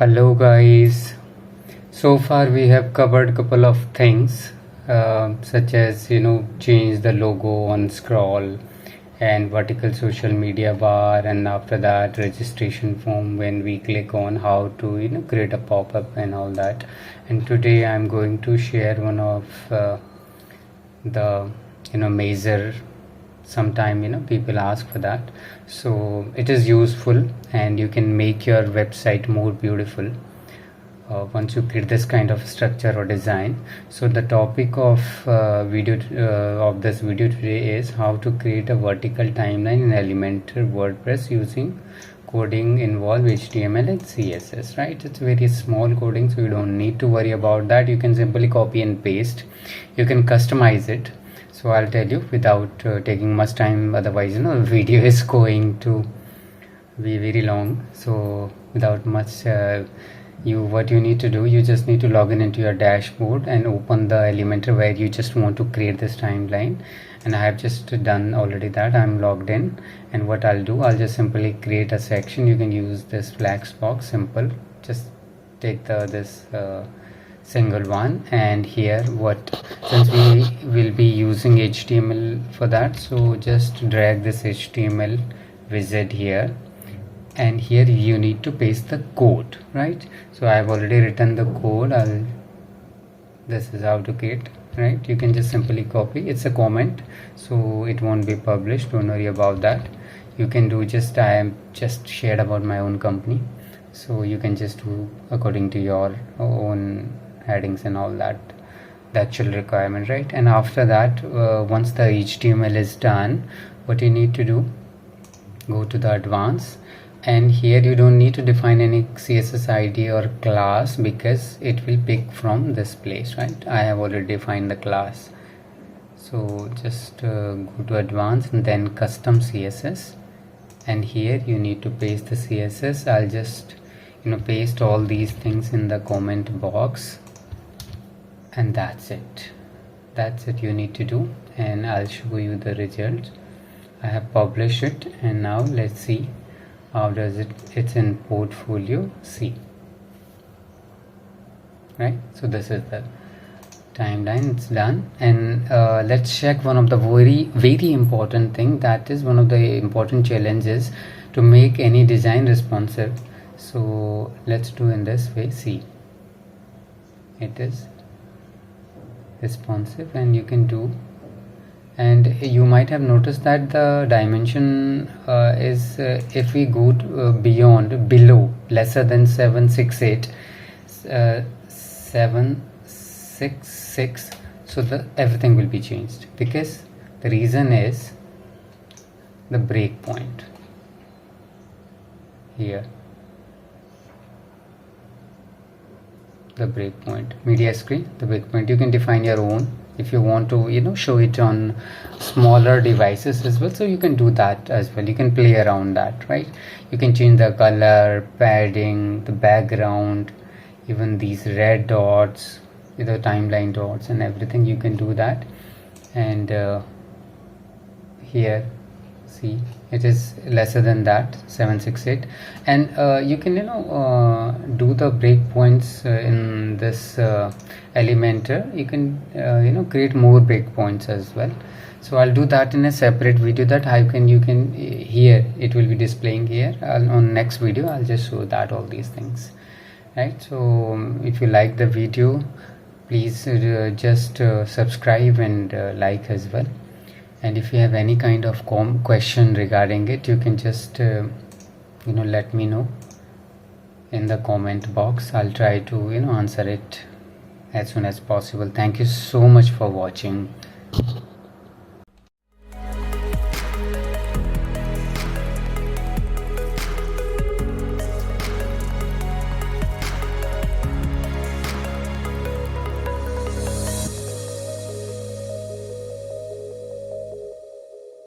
Hello guys, so far we have covered a couple of things such as change the logo on scroll and vertical social media bar, and after that registration form when we click on how to create a pop-up and all that. And today I'm going to share one of the major, sometime people ask for that, so it is useful and you can make your website more beautiful once you create this kind of structure or design. So the topic of this video today is how to create a vertical timeline in Elementor WordPress using coding involve HTML and CSS, right? It's very small coding, so you don't need to worry about that. You can simply copy and paste. You can customize it. So I'll tell you without taking much time, otherwise the video is going to be very long. So without much what you need to do, you just need to log into your dashboard and open the Elementor where you just want to create this timeline. And I have just done already that. I'm logged in, and what I'll do, I'll just simply create a section. You can use this flex box, simple, just take this single one, and here since we will be using HTML for that, so just drag this HTML widget here, and here you need to paste the code, right? So I've already written the code. This is how to create, right? You can just simply copy. It's a comment, so it won't be published, don't worry about that. You can do I am just shared about my own company, so you can just do according to your own headings and all that, the actual requirement, right? And after that, once the HTML is done, what you need to do, go to the advanced, and here you don't need to define any CSS ID or class because it will pick from this place, right? I have already defined the class, so just go to advanced and then custom CSS, and here you need to paste the CSS. I'll just paste all these things in the comment box, and that's it you need to do, and I'll show you the result. I have published it, and now let's see how does it's in portfolio. See, right? So this is the timeline, it's done. And let's check one of the very important thing, that is one of the important challenges to make any design responsive. So let's do in this way. See, it is responsive, and you can do, and you might have noticed that the dimension is if we go to, below lesser than 768 766, so everything will be changed, because the reason is the breakpoint here, the breakpoint, media screen, the breakpoint. You can define your own if you want to show it on smaller devices as well, so you can do that as well. You can play around that, right? You can change the color, padding, the background, even these red dots, the timeline dots and everything. You can do that. And here, see, it is lesser than that, 768, and you can do the breakpoints in this Elementor. You can create more breakpoints as well. So I'll do that in a separate video, that how you can here it will be displaying here. On next video I'll just show that all these things, right? So if you like the video, please just subscribe and like as well. And if you have any kind of question regarding it, you can just let me know in the comment box. I'll try to answer it as soon as possible. Thank you so much for watching.